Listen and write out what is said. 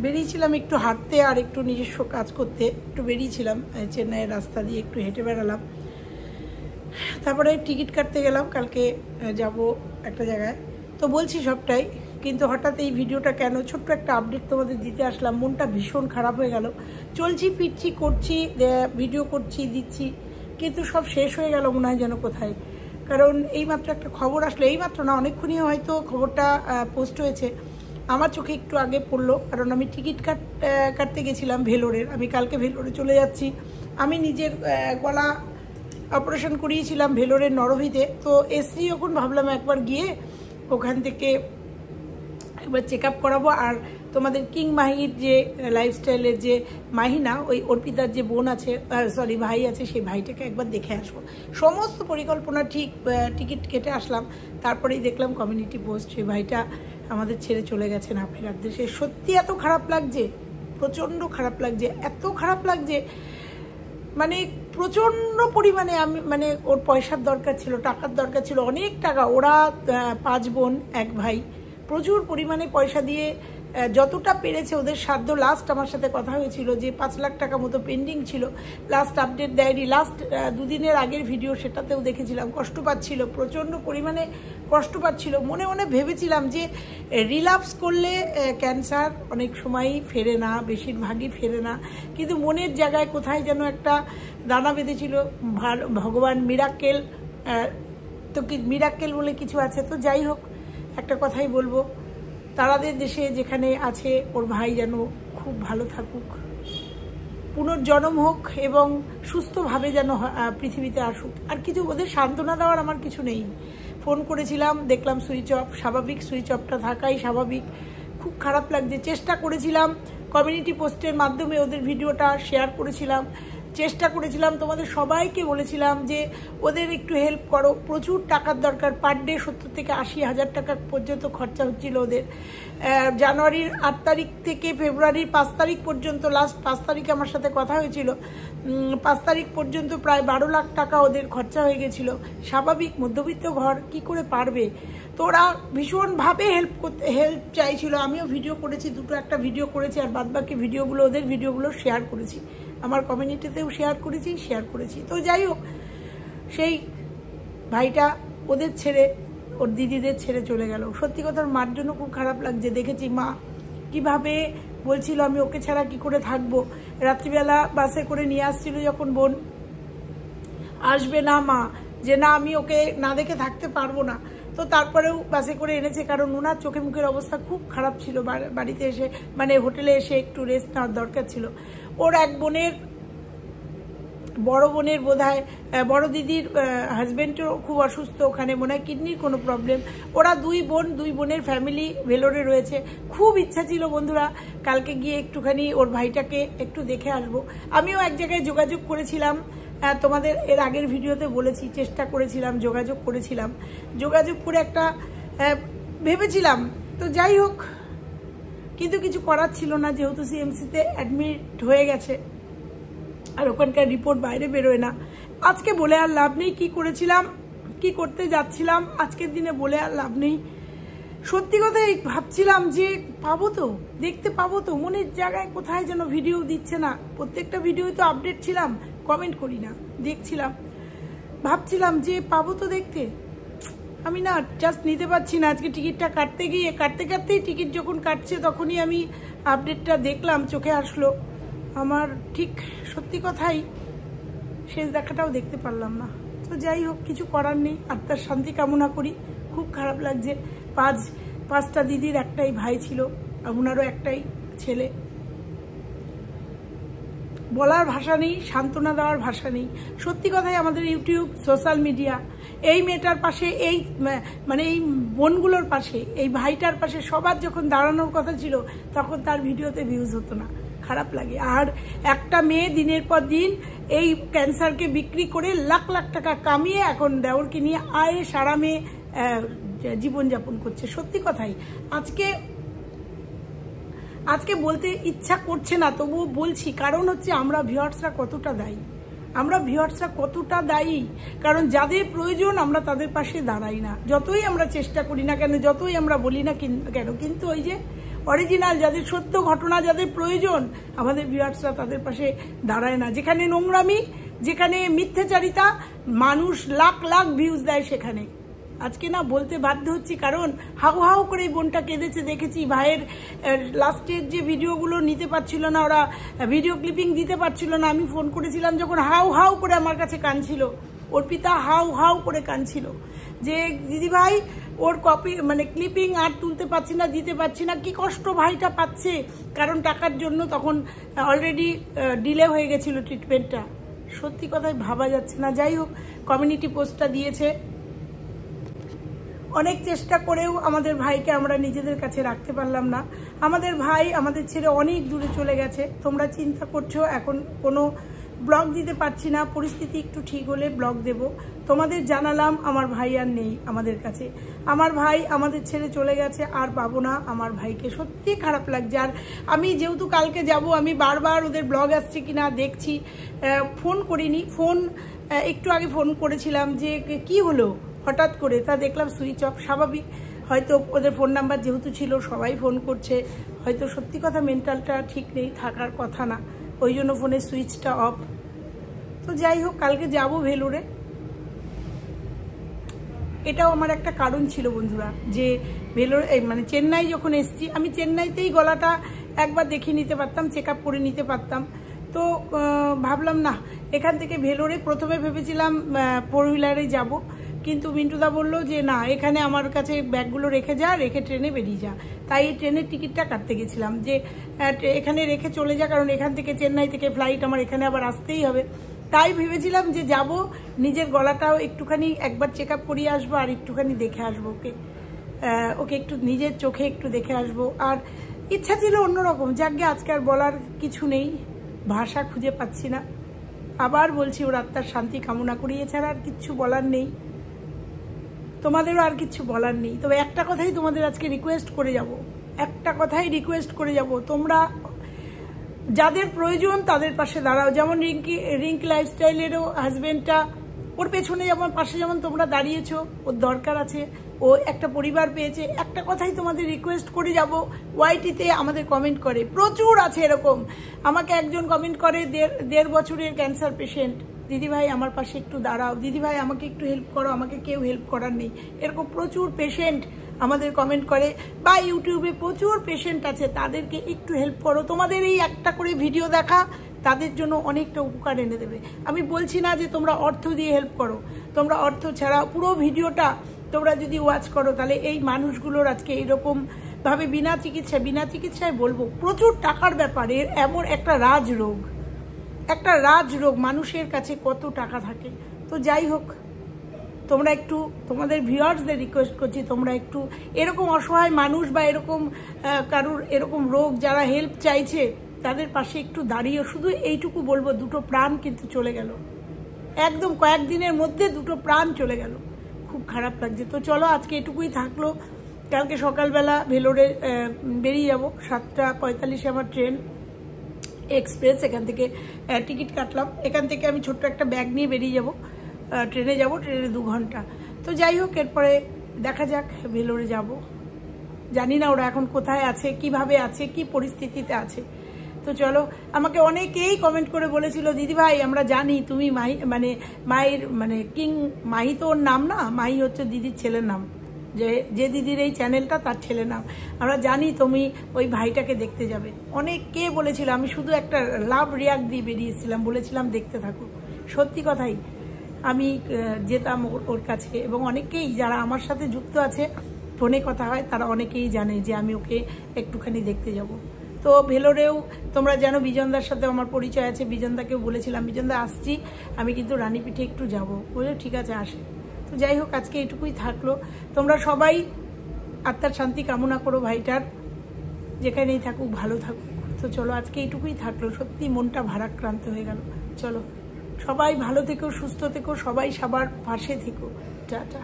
বেরিয়েছিলাম একটু হাঁটতে আর একটু নিজস্ব কাজ করতে, একটু বেরিয়েছিলাম চেন্নাইয়ের রাস্তা দিয়ে, একটু হেঁটে বেড়ালাম। তারপরে টিকিট কাটতে গেলাম, কালকে যাব একটা জায়গায়, তো বলছি সবটাই। কিন্তু হঠাৎ এই ভিডিওটা কেন, ছোট্ট একটা আপডেট তোমাদের দিতে আসলাম। মনটা ভীষণ খারাপ হয়ে গেল। চলছি ফিরছি করছি, ভিডিও করছি দিচ্ছি, কিন্তু সব শেষ হয়ে গেল মনে হয় যেন কোথায়। কারণ এইমাত্র একটা খবর আসলো, এইমাত্র না অনেকক্ষণই হয়তো খবরটা পোস্ট হয়েছে, আমার চোখে একটু আগে পড়লো। কারণ আমি টিকিট কাটতে গেছিলাম ভেলোরের, আমি কালকে ভেলোরে চলে যাচ্ছি। আমি নিজের গলা অপারেশন করিয়েছিলাম ভেলোরের নরহীতে, তো এসছি যখন ভাবলাম একবার গিয়ে ওখান থেকে একবার চেক আপ করাবো। আর তোমাদের কিং মাহির যে লাইফস্টাইলের যে মাহিনা, ওই অর্পিতার যে বোন আছে, সরি ভাই আছে, সেই ভাইটাকে একবার দেখে আসবো। সমস্ত পরিকল্পনা ঠিক, টিকিট কেটে আসলাম। তারপরেই দেখলাম কমিউনিটি পোস্ট, সেই ভাইটা আমাদের ছেড়ে চলে গেছেন আফ্রিকার দেশে। সত্যি এত খারাপ লাগছে, প্রচণ্ড খারাপ লাগছে, এত খারাপ লাগছে, মানে প্রচণ্ড পরিমাণে। আমি মানে ওর পয়সার দরকার ছিল, টাকার দরকার ছিল, অনেক টাকা। ওরা 5 বোন 1 ভাই, প্রচুর পরিমাণে পয়সা দিয়ে যতটা পেরেছে ওদের সাধ্য। লাস্ট আমার সাথে কথা হয়েছিল যে 5 লাখ টাকা মতো পেন্ডিং ছিল, লাস্ট আপডেট দেয়নি। লাস্ট 2 দিনের আগের ভিডিও, সেটাতেও দেখেছিলাম কষ্ট পাচ্ছিল, প্রচণ্ড পরিমাণে কষ্ট পাচ্ছিল। মনে মনে ভেবেছিলাম যে রিল্যাপস করলে ক্যান্সার অনেক সময়ই ফেরে না, বেশিরভাগই ফেরে না, কিন্তু মনের জায়গায় কোথায় যেন একটা দানা বেঁধেছিল। ভগবান মিরাক্কেল, তো কি মিরাক্কেল বলে কিছু আছে। তো যাই হোক, একটা কথাই বলবো, তারাদের দেশে যেখানে আছে ওর ভাই যেন খুব ভালো থাকুক, পুনর্জন্ম হোক এবং সুস্থভাবে যেন পৃথিবীতে আসুক। আর কিছু ওদের সান্ত্বনা দেওয়ার আমার কিছু নেই। ফোন করেছিলাম, দেখলাম সুইচ অফ, স্বাভাবিক, সুইচ অফটা থাকাই স্বাভাবিক। খুব খারাপ লাগছে। চেষ্টা করেছিলাম কমিউনিটি পোস্টের মাধ্যমে ওদের ভিডিওটা শেয়ার করেছিলাম, চেষ্টা করেছিলাম, তোমাদের সবাইকে বলেছিলাম যে ওদের একটু হেল্প করো। প্রচুর টাকার দরকার, পার ডে 70 থেকে 80 হাজার টাকা পর্যন্ত খরচা হচ্ছিল ওদের। জানুয়ারির 8 তারিখ থেকে ফেব্রুয়ারির 5 তারিখ পর্যন্ত, লাস্ট 5 তারিখে আমার সাথে কথা হয়েছিল, 5 তারিখ পর্যন্ত প্রায় 12 লাখ টাকা ওদের খরচা হয়ে গেছিল। স্বাভাবিক মধ্যবিত্ত ঘর কি করে পারবে? তো ওরা ভীষণভাবে হেল্প চাইছিল। আমিও ভিডিও করেছি, দুটো একটা ভিডিও করেছি, আর বাদবাকি ভিডিওগুলো ওদের ভিডিওগুলো শেয়ার করেছি, আমার কমিউনিটিতেও শেয়ার করেছি। তো যাই হোক, সেই ভাইটা ওদের ছেড়ে, ওর দিদিদের ছেড়ে চলে গেল। সত্যি কথা মার জন্য খুব খারাপ লাগছে। দেখেছি মা কিভাবে বলছিল আমি ওকে ছাড়া কি করে থাকবো। রাত্রিবেলা বাসে করে নিয়ে আসছিল যখন বোন, আসবে না মা, যে না আমি ওকে না দেখে থাকতে পারবো না। তো তারপরেও বাসে করে এনেছে, কারণ ওনার চোখে মুখের অবস্থা খুব খারাপ ছিল। বাড়িতে এসে মানে হোটেলে এসে একটু রেস্ট নেওয়ার দরকার ছিল। ওর এক বোনের, বড় বোনের বোধহয়, বড় দিদির হাজবেন্ডও খুব অসুস্থ, ওখানে মনে হয় কিডনির কোনো প্রবলেম। ওরা 2 বোনের ফ্যামিলি ভেলোরে রয়েছে। খুব ইচ্ছা ছিল বন্ধুরা কালকে গিয়ে একটুখানি ওর ভাইটাকে একটু দেখে আসবো। আমিও এক জায়গায় যোগাযোগ করেছিলাম, তোমাদের এর আগের ভিডিওতে বলেছি, চেষ্টা করেছিলাম, যোগাযোগ করে একটা ভেবেছিলাম। তো যাই হোক, কিন্তু কিছু করার ছিল না, যেহেতু সিএমসিতে অ্যাডমিট হয়ে গেছে আর ওখানকার রিপোর্ট বাইরে বেরোয় না। আজকে বলে আর লাভ নেই কি করেছিলাম, কি করতে যাচ্ছিলাম, আজকের দিনে বলে আর লাভ নেই। সত্যি কথা ভাবছিলাম যে পাবো তো, দেখতে পাবো তো, মনের জায়গায় কোথায় যেন ভিডিও দিচ্ছে না। প্রত্যেকটা ভিডিও তো আপডেট ছিলাম, কমেন্ট করি না, দেখছিলাম, ভাবছিলাম যে পাবো তো দেখতে। আমি না জাস্ট নিতে পারছি না। আজকে টিকিটটা কাটতেই টিকিট যখন কাটছে তখনই আমি আপডেটটা দেখলাম, চোখে আসলো আমার। ঠিক সত্যি কথাই শেষ দেখাটাও দেখতে পারলাম না। তো যাই হোক, কিছু করার নেই, আত্মার শান্তি কামনা করি। খুব খারাপ লাগছে। 5টা দিদির একটাই ভাই ছিল, ওনারও একটাই ছেলে। বলার ভাষা নেই, সান্ত্বনা দেওয়ার ভাষা নেই। সত্যি কথাই আমাদের ইউটিউব, সোশ্যাল মিডিয়া এই মেয়েটার পাশে, এই মানে এই বোনগুলোর পাশে, এই ভাইটার পাশে সবার যখন দাঁড়ানোর কথা ছিল, তখন তার ভিডিওতে ভিউজ হতো না। খারাপ লাগে। আর একটা মেয়ে দিনের পর দিন এই ক্যান্সারকে বিক্রি করে লাখ লাখ টাকা কামিয়ে এখন দেওরকে নিয়ে আয়েস আরামে জীবনযাপন করছে। সত্যি কথাই আজকে বলতে ইচ্ছা করছে না, তবুও বলছি, কারণ হচ্ছে আমরা ভিউয়ার্সরা কতটা দায়ী। কারণ যাদের প্রয়োজন আমরা তাদের পাশে দাঁড়াই না, যতই আমরা চেষ্টা করি না কেন, যতই আমরা বলি না কেন, কিন্তু ওই যে অরিজিনাল, যাদের সত্য ঘটনা, যাদের প্রয়োজন, আমাদের ভিউয়ার্সরা তাদের পাশে দাঁড়ায় না। যেখানে নোংরামি, যেখানে মিথ্যাচারিতা, মানুষ লাখ লাখ ভিউজ দেয় সেখানে। আজকে না বলতে বাধ্য হচ্ছি, কারণ হাউ হাউ করে বোনটা কেঁদেছে দেখেছি। ভাইয়ের লাস্টের যে ভিডিওগুলো নিতে পারছিল না, ওরা ভিডিও ক্লিপিং দিতে পারছিল না। আমি ফোন করেছিলাম যখন, হাউ হাউ করে আমার কাছে কাঁদছিল। অর্পিতা হাউ হাউ করে কাঁদছিল যে দিদিভাই ওর কপি মানে ক্লিপিং আর তুলতে পারছি না, দিতে পারছি না। কি কষ্ট ভাইটা পাচ্ছে, কারণ টাকার জন্য তখন অলরেডি ডিলে হয়ে গেছিল ট্রিটমেন্টটা। সত্যি কথাই ভাবা যাচ্ছে না। যাই হোক, কমিউনিটি পোস্টটা দিয়েছে। অনেক চেষ্টা করেও আমাদের ভাইকে আমরা নিজেদের কাছে রাখতে পারলাম না। আমাদের ভাই আমাদের ছেড়ে অনেক দূরে চলে গেছে। তোমরা চিন্তা করছো এখন কোনো ব্লগ দিতে পারছি না, পরিস্থিতি একটু ঠিক হলে ব্লগ দেব। তোমাদের জানালাম আমার ভাই আর নেই আমাদের কাছে। আমার ভাই আমাদের ছেড়ে চলে গেছে, আর পাবো না আমার ভাইকে। সত্যি খারাপ লাগছে। আর আমি যেহেতু কালকে যাব, আমি বারবার ওদের ব্লগ আসছে কিনা দেখছি। ফোন করিনি, ফোন একটু আগে ফোন করেছিলাম যে কি হলো হঠাৎ করে, তা দেখলাম সুইচ অফ। স্বাভাবিক, হয়তো ওদের ফোন নাম্বার যেহেতু ছিল সবাই ফোন করছে, হয়তো সত্যি কথা মেন্টালটা ঠিক নেই, থাকার কথা না, ওই জন্য ফোনের সুইচটা অফ। তো যাই হোক, কালকে যাব ভেলোরে। এটাও আমার একটা কারণ ছিল বন্ধুরা, যে ভেলোরে মানে চেন্নাই যখন এসছি, আমি চেন্নাইতেই গলাটা একবার দেখিয়ে নিতে পারতাম, চেক আপ করে নিতে পারতাম। তো ভাবলাম না, এখান থেকে ভেলোরে প্রথমে ভেবেছিলাম 4 হুইলারে যাব, কিন্তু মিন্টুদা বলল যে না, এখানে আমার কাছে ব্যাগগুলো রেখে যা, রেখে ট্রেনে বেরিয়ে যা। তাই ট্রেনের টিকিটটা কাটতে গেছিলাম যে এখানে রেখে চলে যা, কারণ এখান থেকে চেন্নাই থেকে ফ্লাইট আমার এখানে আবার আসতেই হবে। তাই ভেবেছিলাম যে যাব, নিজের গলাটাও একটুখানি একবার চেক আপ করিয়ে আসবো, আর একটুখানি দেখে আসবো ওকে একটু নিজের চোখে একটু দেখে আসবো। আর ইচ্ছা ছিল অন্যরকম। যাকে আজকে আর বলার কিছু নেই, ভাষা খুঁজে পাচ্ছি না। আবার বলছি, ওর আত্মার শান্তি কামনা করি, এছাড়া আর কিচ্ছু বলার নেই, তোমাদেরও আর কিছু বলার নেই। তবে একটা কথাই তোমাদের আজকে রিকোয়েস্ট করে যাব, একটা কথাই রিকোয়েস্ট করে যাব, তোমরা যাদের প্রয়োজন তাদের পাশে দাঁড়াও। যেমন রিঙ্কি লাইফস্টাইলেরও হাজবেন্ডটা, ওর পেছনে যেমন পাশে যেমন তোমরা দাঁড়িয়েছো, ওর দরকার আছে, ও একটা পরিবার পেয়েছে। একটা কথাই তোমাদের রিকোয়েস্ট করে যাব, ওয়াইটিতে আমাদের কমেন্ট করে প্রচুর আছে এরকম। আমাকে একজন কমেন্ট করে, 1.5 বছরের ক্যান্সার পেশেন্ট, দিদিভাই আমার পাশে একটু দাঁড়াও, দিদিভাই আমাকে একটু হেল্প করো, আমাকে কেউ হেল্প করার নেই। এরকম প্রচুর পেশেন্ট আমাদের কমেন্ট করে, বা ইউটিউবে প্রচুর পেশেন্ট আছে, তাদেরকে একটু হেল্প করো। তোমাদের এই একটা করে ভিডিও দেখা তাদের জন্য অনেকটা উপকার এনে দেবে। আমি বলছি না যে তোমরা অর্থ দিয়ে হেল্প করো, তোমরা অর্থ ছাড়া পুরো ভিডিওটা তোমরা যদি ওয়াচ করো, তাহলে এই মানুষগুলোর আজকে এইরকম ভাবে বিনা চিকিৎসায় বলবো প্রচুর টাকার ব্যাপারে, এমন একটা রাজরোগ, মানুষের কাছে কত টাকা থাকে। তো যাই হোক, তোমরা একটু তোমাদের ভিউয়ার্সদের রিকোয়েস্ট করছি, তোমরা একটু এরকম অসহায় মানুষ বা এরকম কারুর এরকম রোগ যারা হেল্প চাইছে তাদের পাশে একটু দাঁড়িয়ে। শুধু এইটুকু বলবো, 2টো প্রাণ কিন্তু চলে গেল, একদম কয়েকদিনের মধ্যে 2টো প্রাণ চলে গেল। খুব খারাপ লাগছে। তো চলো, আজকে এটুকুই থাকলো। কালকে সকালবেলা ভেলোরে বেরিয়ে যাব, 7:45 আমার ট্রেন এক্সপ্রেস। এখান থেকে টিকিট কাটলাম, এখান থেকে আমি ছোট্ট একটা ব্যাগ নিয়ে বেরিয়ে যাব, ট্রেনে 2 ঘন্টা। তো যাই হোক, এরপরে দেখা যাক ভেলোরে যাব। জানি না ওরা এখন কোথায় আছে, কিভাবে আছে, কি পরিস্থিতিতে আছে। তো চলো, আমাকে অনেকেই কমেন্ট করে বলেছিল, দিদিভাই আমরা জানি তুমি মাহির কিং, মাহি তো ওর নাম না, মাহি হচ্ছে দিদির ছেলের নাম, যে দিদির এই চ্যানেলটা তার ছেলের নাম। আমরা জানি তুমি ওই ভাইটাকে দেখতে যাবে। অনেকে বলেছিল, আমি শুধু একটা লাভ রিয়াক্ট দিয়ে বেরিয়েছিলাম, বলেছিলাম দেখতে থাকো। সত্যি কথাই আমি যেতাম ওর কাছে, এবং অনেকেই যারা আমার সাথে যুক্ত আছে, ফোনে কথা হয়, তারা অনেকেই জানে যে আমি ওকে একটুখানি দেখতে যাব। তো ভেলোরেও তোমরা জানো, বিজনদার সাথে আমার পরিচয় আছে, বিজনদাকেও বলেছিলাম, বিজনদা আসছি, আমি কিন্তু রানীপিঠে একটু যাব। বলে ঠিক আছে, আসে। তো যাই হোক, আজকে এটুকুই থাকলো। তোমরা সবাই আত্মার শান্তি কামনা করো ভাইটার, যেখানেই থাকুক ভালো থাকুক। তো চলো, আজকে এইটুকুই থাকলো। সত্যি মনটা ভারাক্রান্ত হয়ে গেল। চলো, সবাই ভালো থেকো, সুস্থ থেকো, সবাই সবার পাশে থেকো। টাটা।